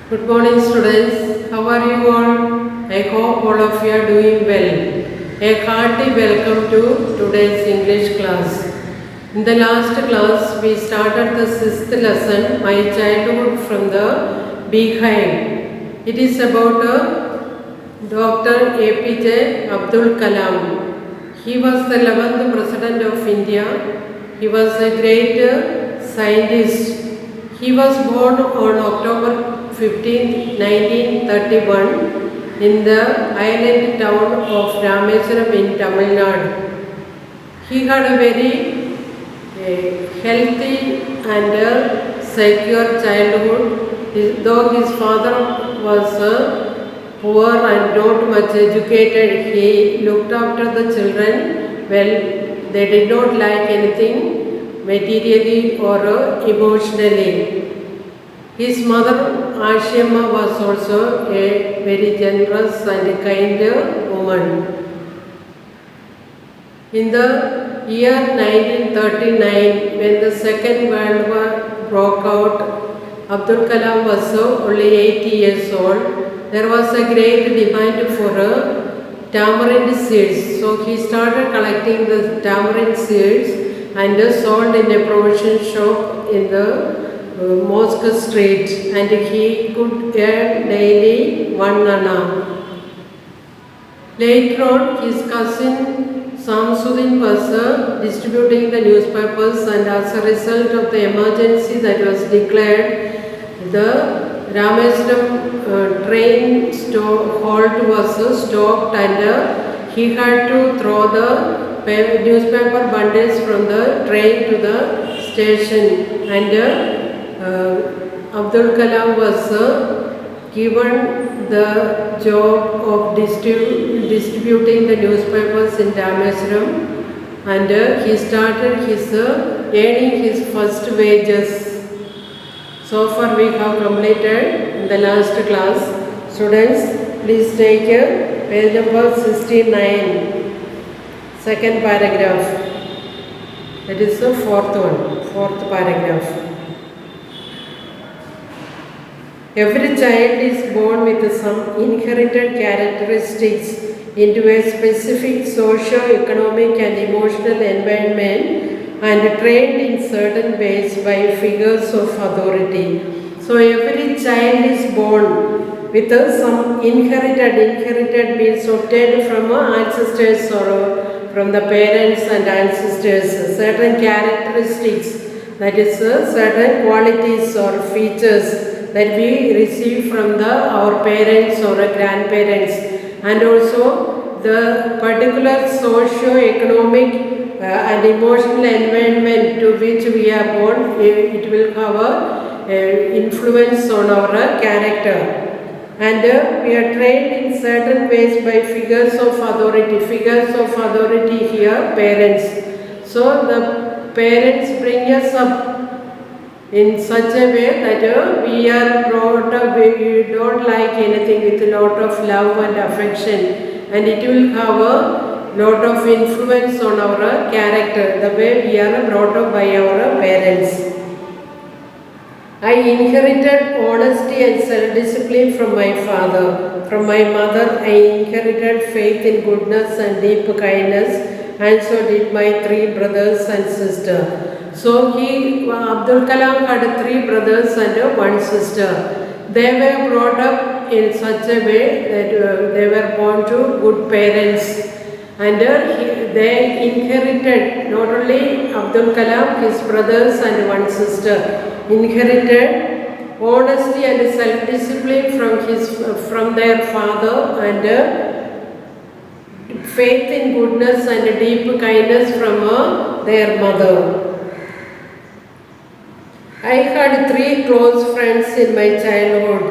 Good morning, students. How are you all? I hope all of you are doing well. A hearty welcome to today's English class. In the last class, we started the sixth lesson, My Childhood from the Beehive. It is about Dr. APJ Abdul Kalam. He was the 11th President of India. He was a great scientist. He was born on October 15, 1931 in the island town of Rameswaram in Tamil Nadu. He had a very healthy and secure childhood. Though his father was poor and not much educated, he looked after the children well. They did not like anything materially or emotionally. His mother Ashima was also a very generous and kind woman. In the year 1939, when the Second World War broke out, Abdul Kalam was only 80 years old. There was a great demand for tamarind seeds. So he started collecting the tamarind seeds and sold in a provision shop in the Mosque Street, and he could earn daily 1 anna. Later on, his cousin Samsuddin was distributing the newspapers, and as a result of the emergency that was declared, the Rameswaram train halt was stopped, and he had to throw the newspaper bundles from the train to the station, and Abdul Kalam was given the job of distributing the newspapers in Rameswaram, and he started earning his first wages. So far we have completed in the last class. Students, please take page number 69, second paragraph. That is the fourth paragraph. Every child is born with some inherited characteristics into a specific socio-economic and emotional environment and trained in certain ways by figures of authority. So every child is born with some inherited means obtained from ancestors or from the parents and ancestors, certain characteristics, that is certain qualities or features that we receive from our parents or grandparents, and also the particular socio-economic and emotional environment to which we are born, it will have influence on our character. And we are trained in certain ways by figures of authority. Figures of authority here, parents. So the parents bring us up in such a way that we are brought up, we don't like anything, with a lot of love and affection, and it will have a lot of influence on our character, the way we are brought up by our parents. I inherited honesty and self-discipline from my father. From my mother, I inherited faith in goodness and deep kindness, and so did my 3 brothers and sister. So Abdul Kalam had 3 brothers and 1 sister. They were brought up in such a way that they were born to good parents, and they inherited, not only Abdul Kalam, his brothers and 1 sister, inherited honesty and self-discipline from their father, and faith in goodness and deep kindness from their mother. I had 3 close friends in my childhood: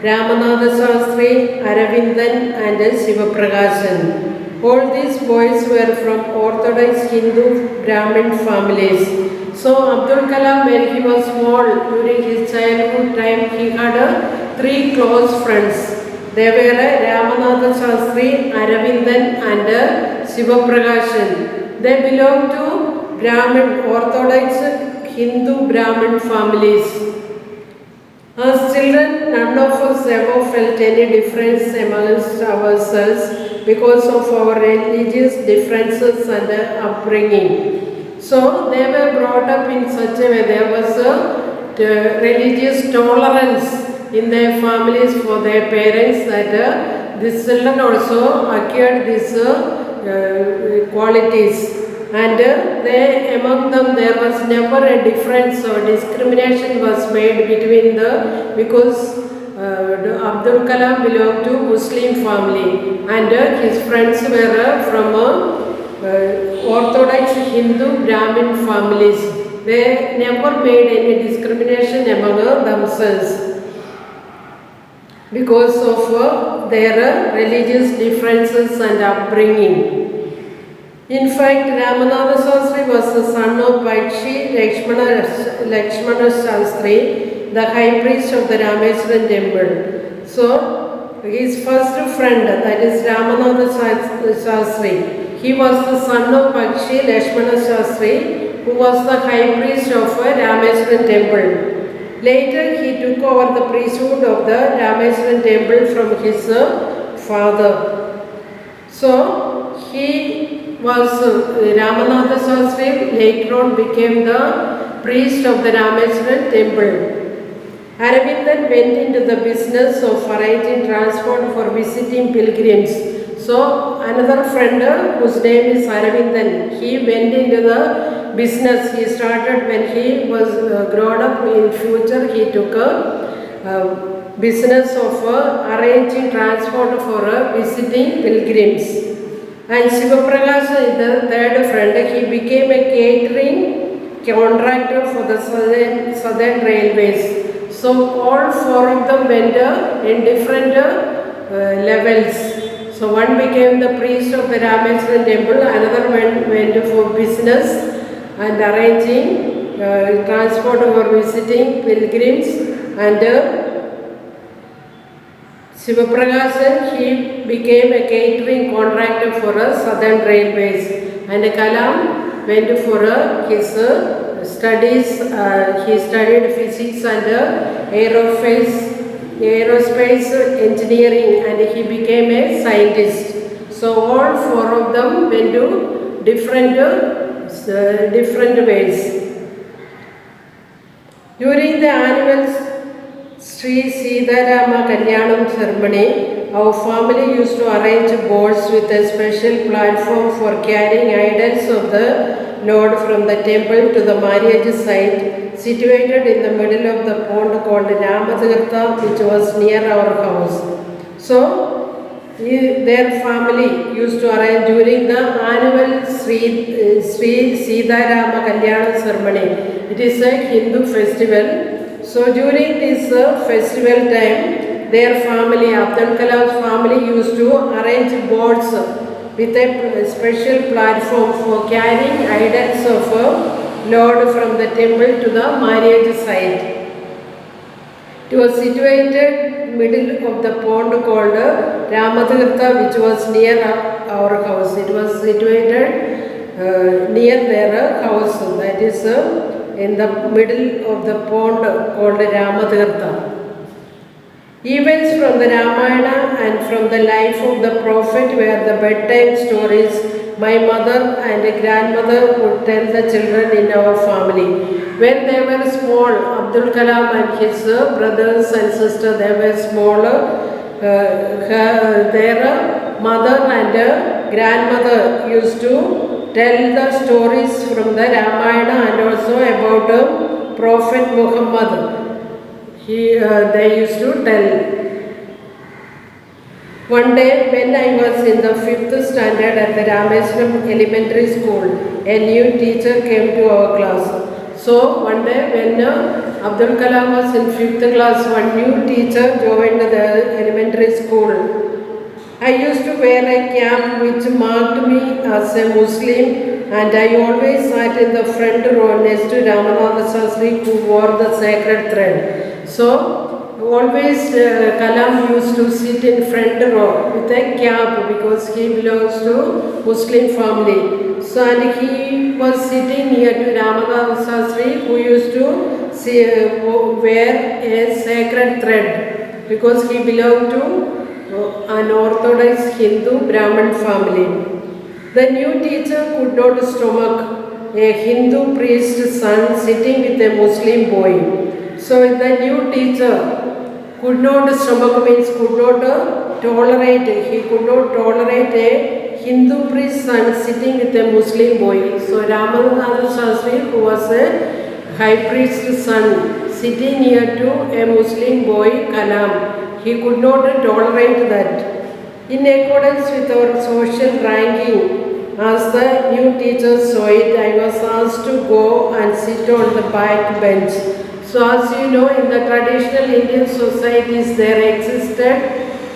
Ramanatha Shastri, Aravindan, and Sivaprakasan. All these boys were from Orthodox Hindu Brahmin families. So Abdul Kalam, when he was small, during his childhood time, he had 3 close friends. They were Ramanatha Shastri, Aravindan, and Sivaprakasan. They belonged to Brahmin, Orthodox Hindu Brahmin families. As children, none of us ever felt any difference amongst ourselves because of our religious differences and upbringing. So they were brought up in such a way, there was a religious tolerance in their families for their parents that these children also acquired these qualities. And they, among them, there was never a difference or discrimination was made between the, because Abdul Kalam belonged to Muslim family and his friends were from Orthodox Hindu Brahmin families. They never made any discrimination among themselves because of their religious differences and upbringing. In fact, Ramanatha Shastri was the son of Paitshi Lakshmana Shastri, the high priest of the Rameswaram temple. So, his first friend, that is Ramanatha Shastri, he was the son of Paitshi Lakshmana Shastri, who was the high priest of Rameswaram temple. Later, he took over the priesthood of the Rameswaram temple from his father. So, he was Ramanatha Shastri later on became the priest of the Rameswaram temple. Aravindan went into the business of arranging transport for visiting pilgrims. So another friend whose name is Aravindan, he went into the business. He started when he was grown up. In future he took a business of arranging transport for visiting pilgrims. And Sivaprakash, the third friend, he became a catering contractor for the southern railways. So all four of them went in different levels. So one became the priest of the Rameswaram temple, another went for business and arranging transport for visiting pilgrims, and Sivaprakash, he became a catering contractor for southern railways, and Kalam went for his studies. He studied physics and aerospace engineering, and he became a scientist. So all four of them went to different ways. During the annual Sri Sitarama Kalyanam ceremony, our family used to arrange boats with a special platform for carrying idols of the Lord from the temple to the marriage site situated in the middle of the pond called Ramatirtha, which was near our house. So, their family used to arrange during the annual Sri Sitarama Kalyanam ceremony. It is a Hindu festival. So during this festival time, their family, Abdul Kalam's family, used to arrange boats with a special platform for carrying idols of Lord from the temple to the marriage site. It was situated middle of the pond called Ramatirtha, which was near our house. It was situated near their house, that is in the middle of the pond called Ramatirtha. Events from the Ramayana and from the life of the prophet were the bedtime stories my mother and grandmother would tell the children in our family. When they were small, Abdul Kalam and his brothers and sisters, they were smaller. Their mother and grandmother used to tell the stories from the Ramayana and also about Prophet Muhammad. They used to tell. One day when I was in the 5th standard at the Rameswaram Elementary School, a new teacher came to our class. So one day when Abdul Kalam was in 5th class, one new teacher joined the elementary school. I used to wear a cap which marked me as a Muslim, and I always sat in the front row next to Ramanatha Shastri, who wore the sacred thread. So always Kalam used to sit in front row with a cap because he belongs to Muslim family. So and he was sitting near to Ramanatha Shastri, who used to wear a sacred thread because he belonged to an orthodox Hindu Brahmin family. The new teacher could not stomach a Hindu priest's son sitting with a Muslim boy. So the new teacher could not stomach means could not tolerate. He could not tolerate a Hindu priest's son sitting with a Muslim boy. So Ramanatha Shastri, who was a high priest's son, sitting near to a Muslim boy, Kalam, he could not tolerate that. In accordance with our social ranking, as the new teacher saw it, I was asked to go and sit on the back bench. So as you know, in the traditional Indian societies, there existed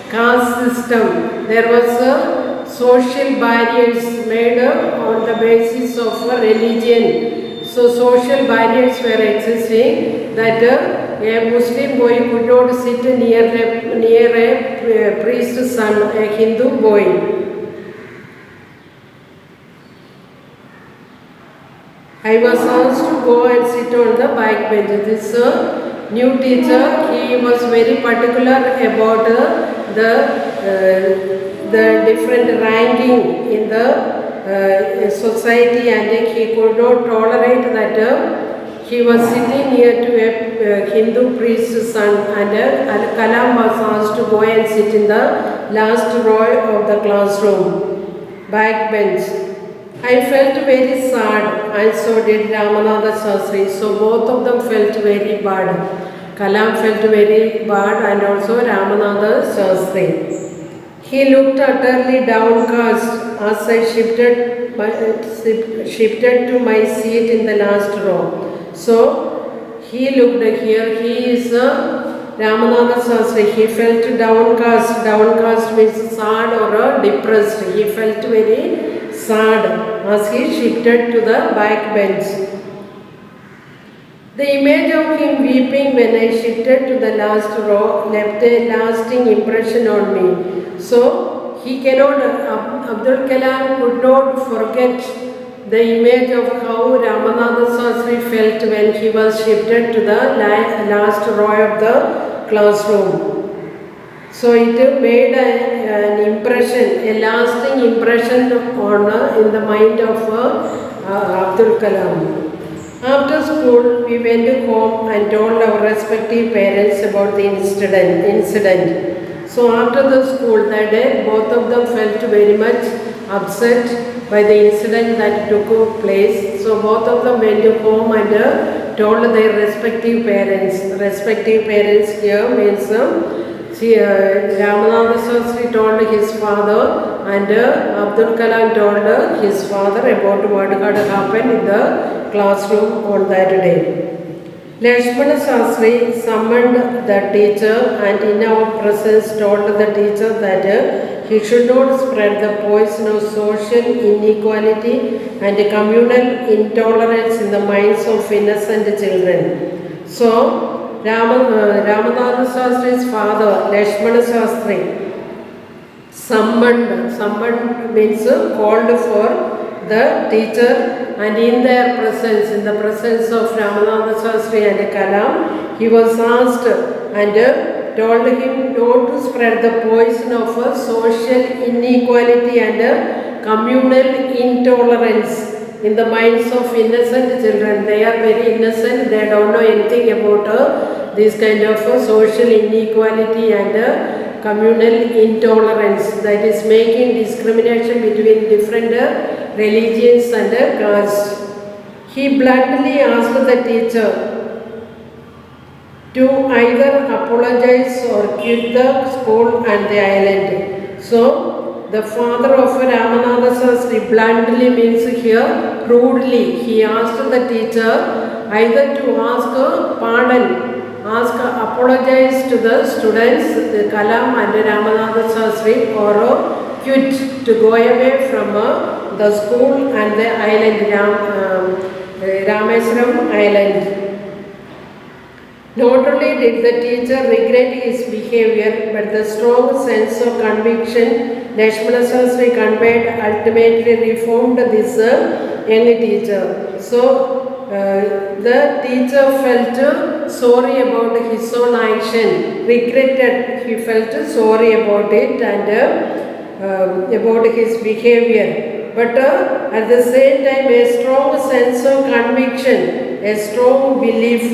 caste system. There was a social barriers made on the basis of a religion. So social barriers were existing that a Muslim boy could not sit near a priest's son, a Hindu boy. I was asked to go and sit on the back bench. This new teacher, he was very particular about the different ranking in the society, and he could not tolerate that he was sitting near to a Hindu priest's son, and Kalam was asked to go and sit in the last row of the classroom, back bench. I felt very sad, and so did Ramanatha Shastri. So both of them felt very bad. Kalam felt very bad, and also Ramanatha Shastri. He looked utterly downcast as I shifted to my seat in the last row. So he looked here. He is Ramanatha Shastri. He felt downcast. Downcast means sad or depressed. He felt very sad as he shifted to the back bench. The image of him weeping when I shifted to the last row left a lasting impression on me. So he cannot, Abdul Kalam could not forget the image of how Ramanatha Shastri felt when he was shifted to the last row of the classroom. So it made an impression, a lasting impression on in the mind of Abdul Kalam. After school, we went home and told our respective parents about the incident. So after the school that day, both of them felt very much upset by the incident that took place. So both of them went home and told their respective parents. Respective parents here means Ramanatha Shastri told his father, and Abdul Kalam told his father about what had happened in the classroom on that day. Lakshmana Shastri summoned the teacher and in our presence told the teacher that he should not spread the poison of social inequality and communal intolerance in the minds of innocent children. So, Ramanatha Shastri's father, Lakshmana Shastri, summoned means called for the teacher, and in their presence, in the presence of Ramanatha Shastri and Kalam, he was asked and told him not to spread the poison of social inequality and communal intolerance in the minds of innocent children. They are very innocent, they don't know anything about this kind of social inequality and communal intolerance, that is making discrimination between different religions and castes. He bluntly asked the teacher to either apologize or quit the school and the island. So, the father of Ramanatha Shastri bluntly means here rudely. He asked the teacher either to ask pardon, apologize to the students, the Kalam and Ramanatha Shastri, or quit, to go away from the school and the island, Rameswaram island. Not only did the teacher regret his behavior, but the strong sense of conviction Lakshmana Shastri conveyed ultimately reformed this young teacher. So, the teacher felt sorry about his own action, regretted, he felt sorry about it and about his behavior. But at the same time, a strong sense of conviction, a strong belief.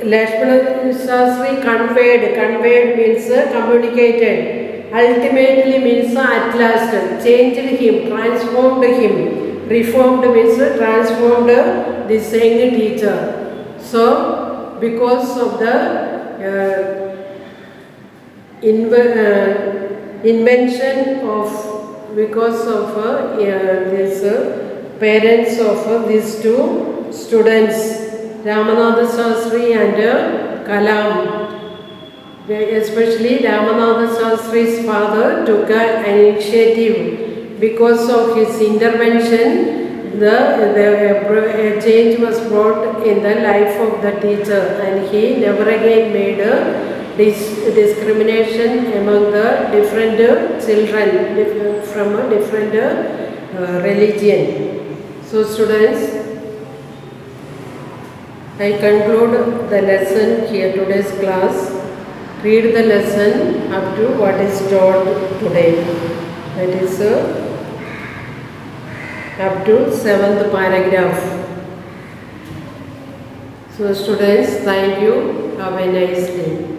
Lakshmana Shastri conveyed means communicated, ultimately means at last, changed him, transformed him, reformed means transformed this young teacher. So, because of the invention of, because of this parents of these two students, Ramanatha Shastri and Kalam. Especially Ramanatha Shastri's father took an initiative. Because of his intervention, a change was brought in the life of the teacher, and he never again made discrimination among the different children from a different religion. So students, I conclude the lesson here, today's class. Read the lesson up to what is taught today. That is up to 7th paragraph. So students, thank you. Have a nice day.